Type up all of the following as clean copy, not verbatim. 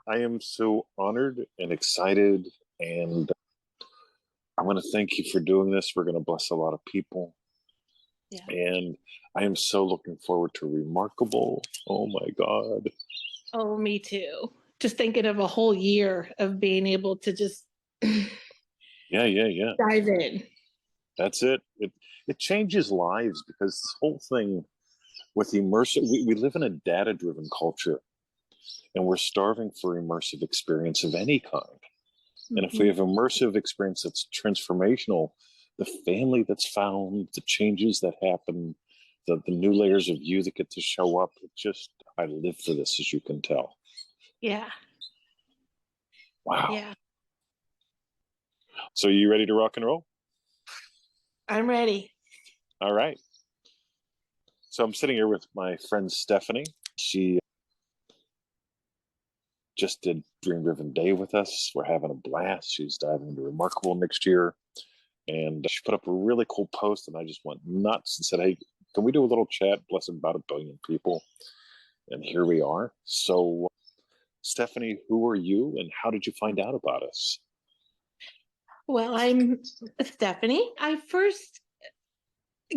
I am so honored and excited, and I want to thank you for doing this. We're going to bless a lot of people, Yeah. and I am so looking forward to Remarkable. Oh my God. Oh, me too. Just thinking of a whole year of being able to just Yeah. dive in. That's it. It changes lives because this whole thing with immersive, we live in a data driven culture, and we're starving for immersive experience of any kind. And if we have immersive experience that's transformational, the family that's found, the changes that happen, the new layers of you that get to show up, I live for this, as you can tell. Yeah. Wow. Yeah. So you ready to rock and roll? I'm ready. All right. So I'm sitting here with my friend Stefanie. She just did Dream Driven Day with us. We're having a blast. She's diving into Remarkable next year. And she put up a really cool post, and I just went nuts and said, hey, can we do a little chat? Bless about 1 billion people. And here we are. So, Stefanie, who are you, and how did you find out about us? Well, I'm Stefanie. I first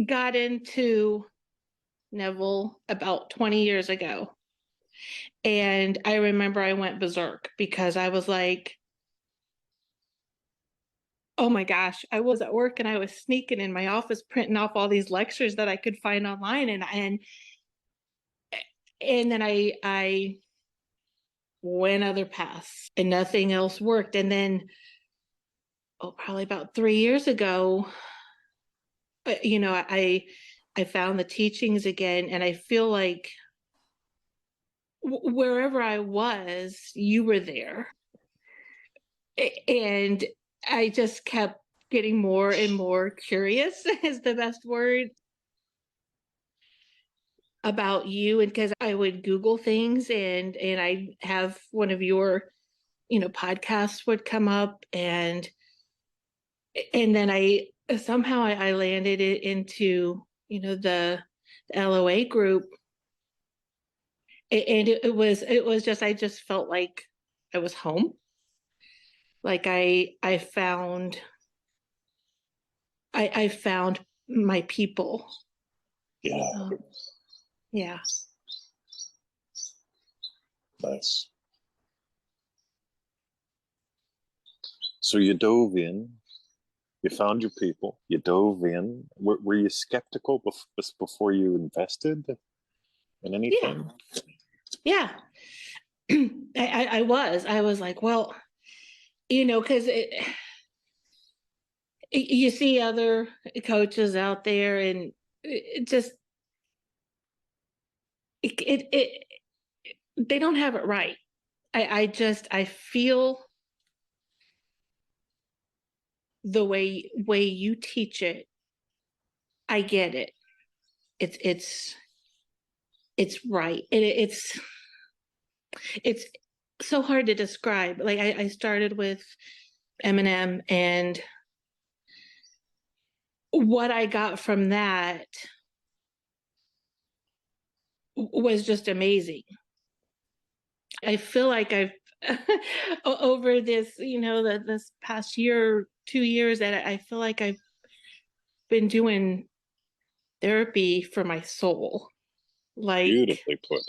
got into Neville about 20 years ago. And I remember I went berserk because I was like, oh my gosh, I was at work and I was sneaking in my office printing off all these lectures that I could find online, and then I went other paths and nothing else worked. And then probably about 3 years ago, I found the teachings again, and I feel like wherever I was, you were there. And I just kept getting more and more curious is the best word about you. And because I would Google things, and I have one of your, podcasts would come up, and then I somehow I landed it into, the LOA group. And it was just, I just felt like I was home. Like I found my people. Yeah. Yeah. Nice. So you dove in, you found your people, you dove in. Were you skeptical before you invested in anything? Yeah. I was like, well, because you see other coaches out there, and it just it they don't have it right. I feel the way you teach it. I get it. It's right. It's so hard to describe. Like I started with Eminem, and what I got from that was just amazing. I feel like I've over this, this past year, 2 years, that I feel like I've been doing therapy for my soul. Like, beautifully put.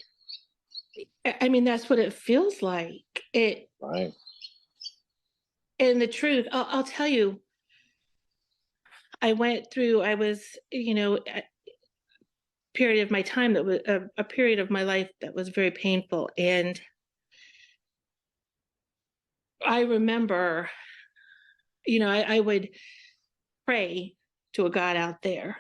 I mean, that's what it feels like. Right. And the truth, I'll tell you, I was, a period of my time that was a period of my life that was very painful. And I remember, I would pray to a God out there.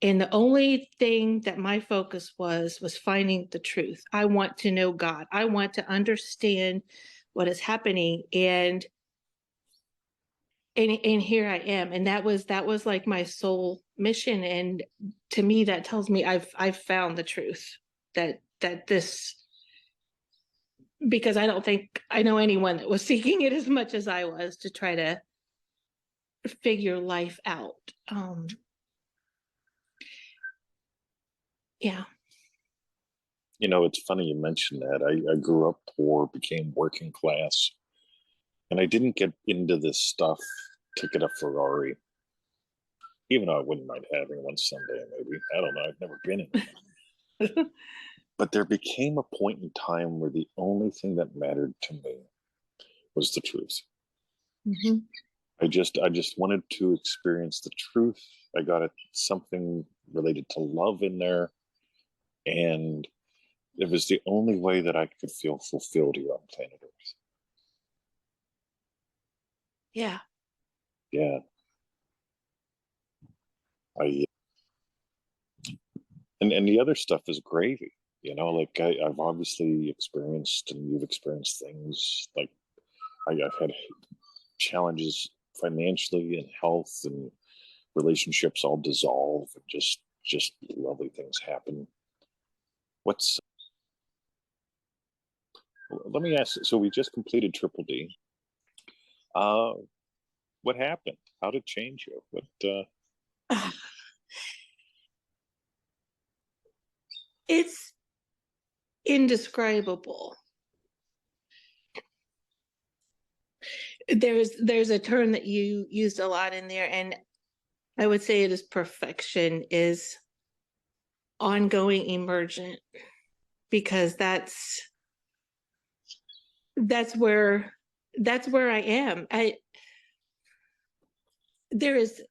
And the only thing that my focus was finding the truth. I want to know God. I want to understand what is happening. And here I am. And that was like my soul mission. And to me, that tells me I've found the truth, that this, because I don't think I know anyone that was seeking it as much as I was to try to figure life out. Yeah. It's funny you mentioned that. I grew up poor, became working class, and I didn't get into this stuff to get a Ferrari, even though I wouldn't mind having one someday, maybe. I don't know. I've never been in one. But there became a point in time where the only thing that mattered to me was the truth. Mm-hmm. I just wanted to experience the truth. I got something related to love in there, and it was the only way that I could feel fulfilled here on planet Earth. Yeah. Yeah. I and the other stuff is gravy. Like I've obviously experienced, and you've experienced things like I've had challenges financially and health, and relationships all dissolve, and just lovely things happen. What's Let me ask. So we just completed Triple D. Uh, what happened? How did it change you? It's indescribable. There's a term that you used a lot in there, and I would say it is perfection, is ongoing emergent, because that's where I am. There is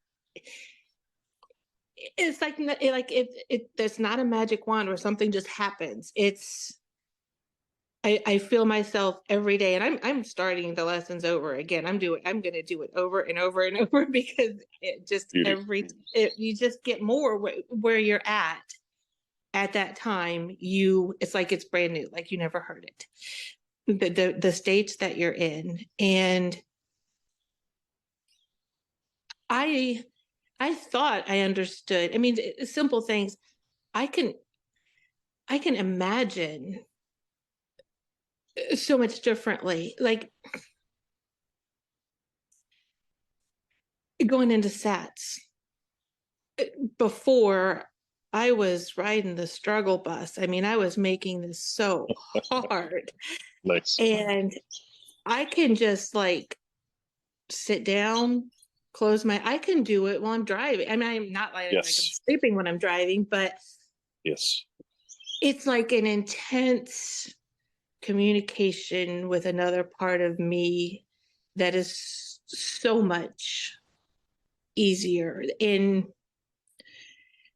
It's like there's not a magic wand where something just happens. I feel myself every day, and I'm starting the lessons over again. I'm going to do it over and over and over, because it just you just get more where you're at that time. It's like it's brand new, like you never heard it. The states that you're in, and I thought I understood. I mean, simple things. I can imagine so much differently. Like going into SATs, before I was riding the struggle bus. I mean, I was making this so hard. Nice. And I can just like sit down, I can do it while I'm driving. I mean, I'm not like, Yes. like I'm sleeping when I'm driving, but yes, it's like an intense communication with another part of me that is so much easier. In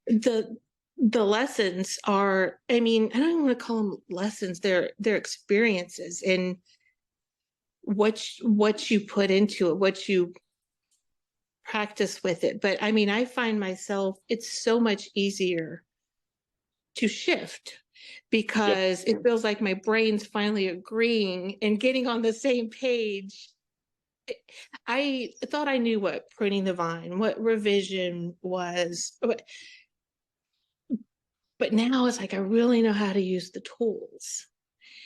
the lessons are, I mean, I don't even want to call them lessons, they're experiences, and what you put into it, what you practice with it. But I mean, I find myself, it's so much easier to shift, because it feels like my brain's finally agreeing and getting on the same page. I thought I knew what pruning the vine, what revision was, but now it's like I really know how to use the tools.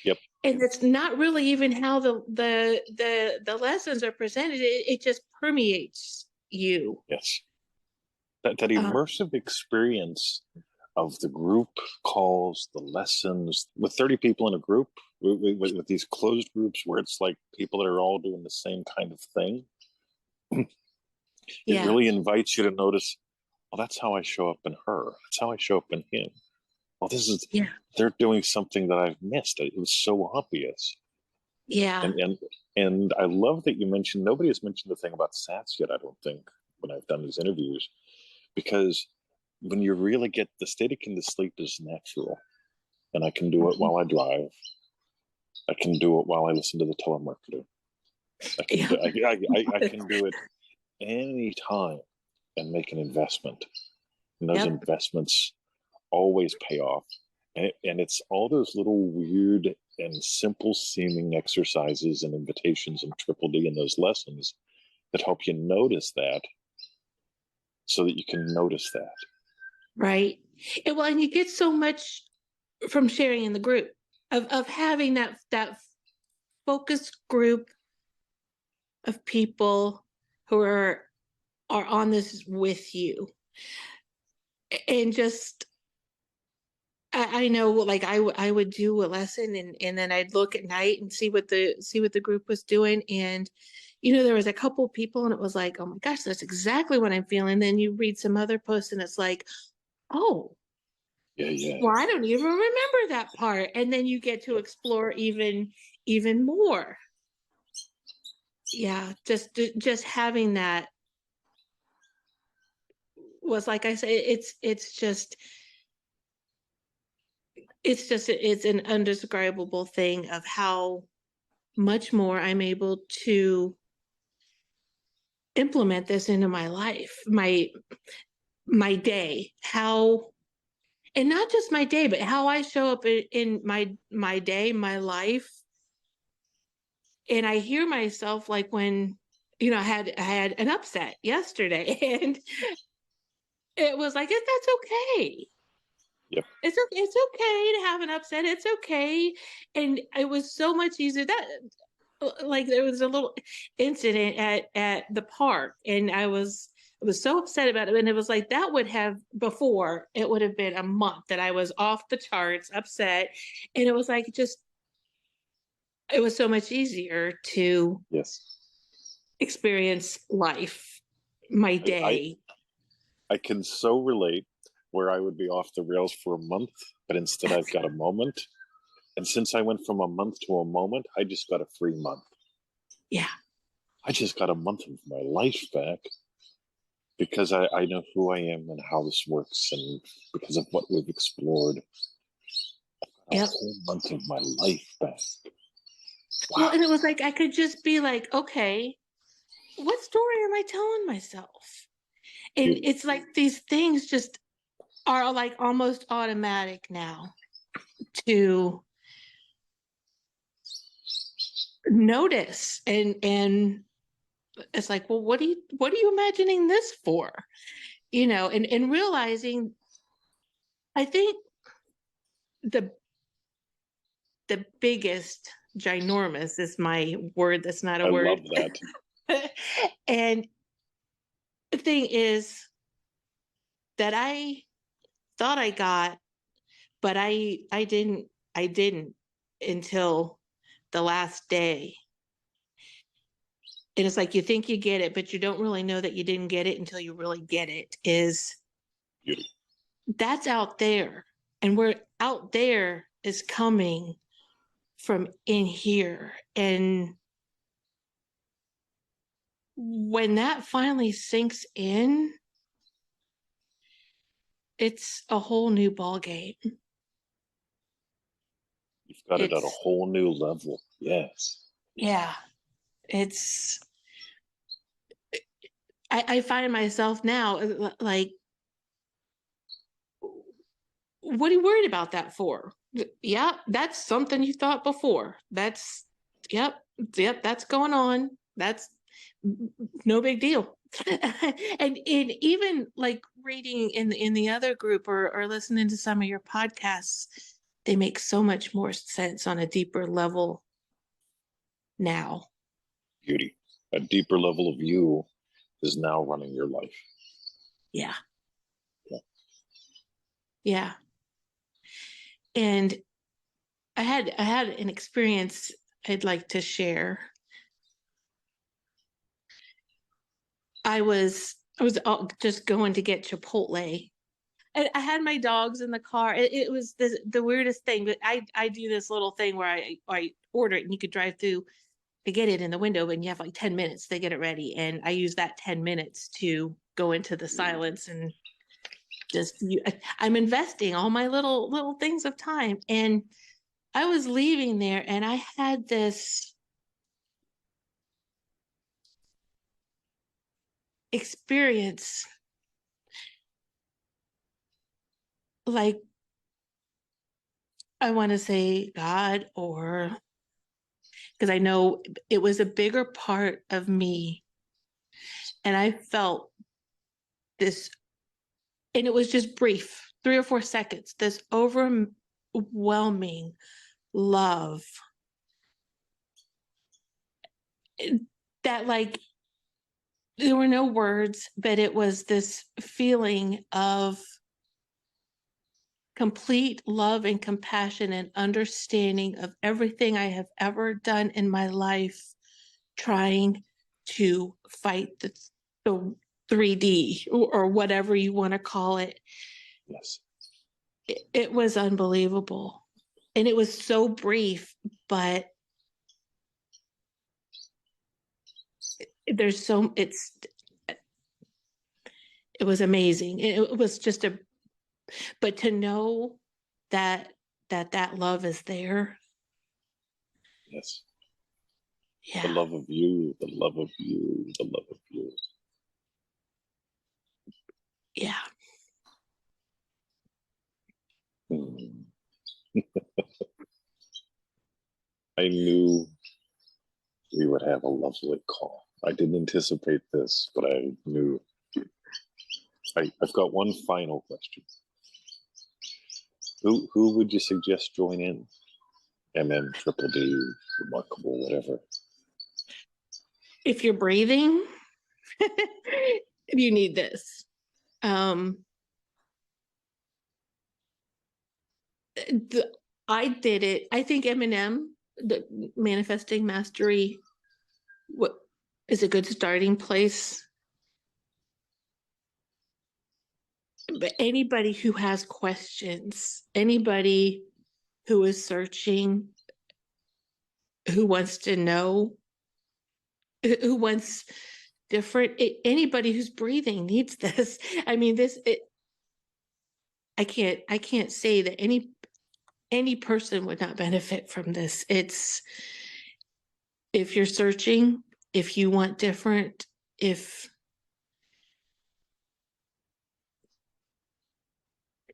Yep. And it's not really even how the lessons are presented. It just permeates you. Yes. That immersive experience of the group calls, the lessons, with 30 people in a group, with these closed groups where it's like people that are all doing the same kind of thing. It really invites you to notice, well, that's how I show up in her. That's how I show up in him. Well, they're doing something that I've missed. It was so obvious. Yeah. And I love that you mentioned, nobody has mentioned the thing about SATs yet, I don't think, when I've done these interviews, because when you really get the state akin to sleep is natural. And I can do it while I drive. I can do it while I listen to the telemarketer. I can do it any time and make an investment. And those investments always pay off. And it's all those little weird and simple seeming exercises and invitations and Triple D and those lessons that help you notice that, so that you can notice that. Right. And you get so much from sharing in the group, of having that focused group of people who are on this with you, and just I know, like I would do a lesson, and then I'd look at night and see what the group was doing. And, there was a couple people and it was like, oh my gosh, that's exactly what I'm feeling. Then you read some other post and it's like, oh, Yeah, yeah. well, I don't even remember that part. And then you get to explore even more. Yeah, just having that was, like I said, it's an undescribable thing of how much more I'm able to implement this into my life, my day, how, and not just my day, but how I show up in my day, my life. And I hear myself, like when, I had an upset yesterday and it was like, that's okay. Yep. It's okay to have an upset. It's okay. And it was so much easier that, like, there was a little incident at the park and I was so upset about it. And it was like, that would have, before, it would have been a month that I was off the charts, upset. And it was like, it was so much easier to Yes. experience life, my I, day. I can so relate, where I would be off the rails for a month, but instead I've got a moment. And since I went from a month to a moment, I just got a free month. Yeah. I just got a month of my life back because I know who I am and how this works, and because of what we've explored. A Yep. whole month of my life back. Wow. Well, and it was like, I could just be like, okay, what story am I telling myself? And it's like these things just are like almost automatic now to notice. And it's like, well, what are you imagining this for? And realizing, I think the biggest, ginormous is my word that's not a I word. love that. And the thing is that I thought I got, but I didn't until the last day. And it's like, you think you get it, but you don't really know that you didn't get it until you really get it. Is Beauty. that's out there, and where out there is coming from in here. And when that finally sinks in, it's a whole new ball game. You've got it at a It's, whole new level. Yes. yeah, it's, I find myself now like, what are you worried about that for? Yeah, that's something you thought before. Yep, that's going on. That's no big deal. And even like reading in the other group, or listening to some of your podcasts, they make so much more sense on a deeper level now. Beauty. A deeper level of you is now running your life. Yeah. Yeah. Yeah. And I had an experience I'd like to share. I was just going to get Chipotle. And I had my dogs in the car. It was the weirdest thing, but I do this little thing where I order it and you could drive through to get it in the window, and you have like 10 minutes to get it ready. And I use that 10 minutes to go into the silence and just, I'm investing all my little things of time. And I was leaving there and I had this experience, like, I want to say God, or because I know it was a bigger part of me. And I felt this, and it was just brief, 3 or 4 seconds, this overwhelming love that, like, there were no words, but it was this feeling of complete love and compassion and understanding of everything I have ever done in my life, trying to fight the 3D or whatever you want to call it. Yes. It was unbelievable. And it was so brief, but there's so, it was amazing. It was just but to know that that love is there. Yes. Yeah. The love of you, the love of you, the love of you. Yeah. I knew we would have a lovely call. I didn't anticipate this, but I knew. I've got one final question. Who would you suggest join in? MM, Triple D, Remarkable, whatever. If you're breathing, you need this. I did it. I think Eminem, the Manifesting Mastery, what is a good starting place. But anybody who has questions, anybody who is searching, who wants to know, who wants different, anybody who's breathing needs this. I mean, I can't say that any person would not benefit from this. It's, if you're searching, if you want different, if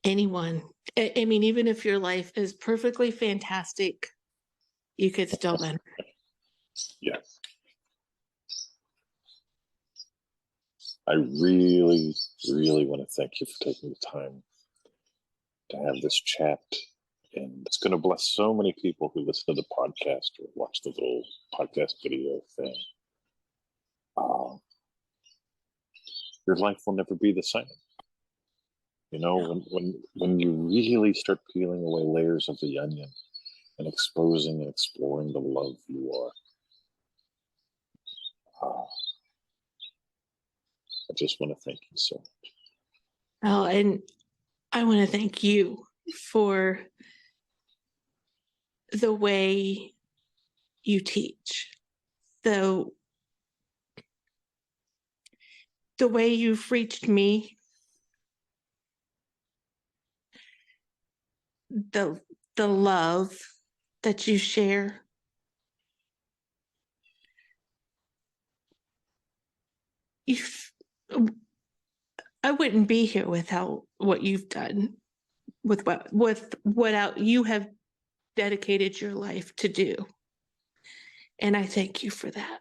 anyone, I mean, even if your life is perfectly fantastic, you could still benefit. Yes. I really, really want to thank you for taking the time to have this chat. And it's going to bless so many people who listen to the podcast or watch the little podcast video thing. Your life will never be the same. You know, when you really start peeling away layers of the onion and exposing and exploring the love you are. I just want to thank you so much. Oh, and I want to thank you for the way you teach, the way you've reached me, the love that you share. I wouldn't be here without what you've done, with what you have dedicated your life to do. And I thank you for that.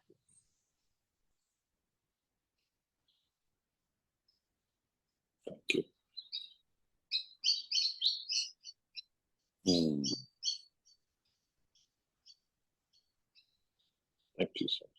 Thank you. Thank you so much.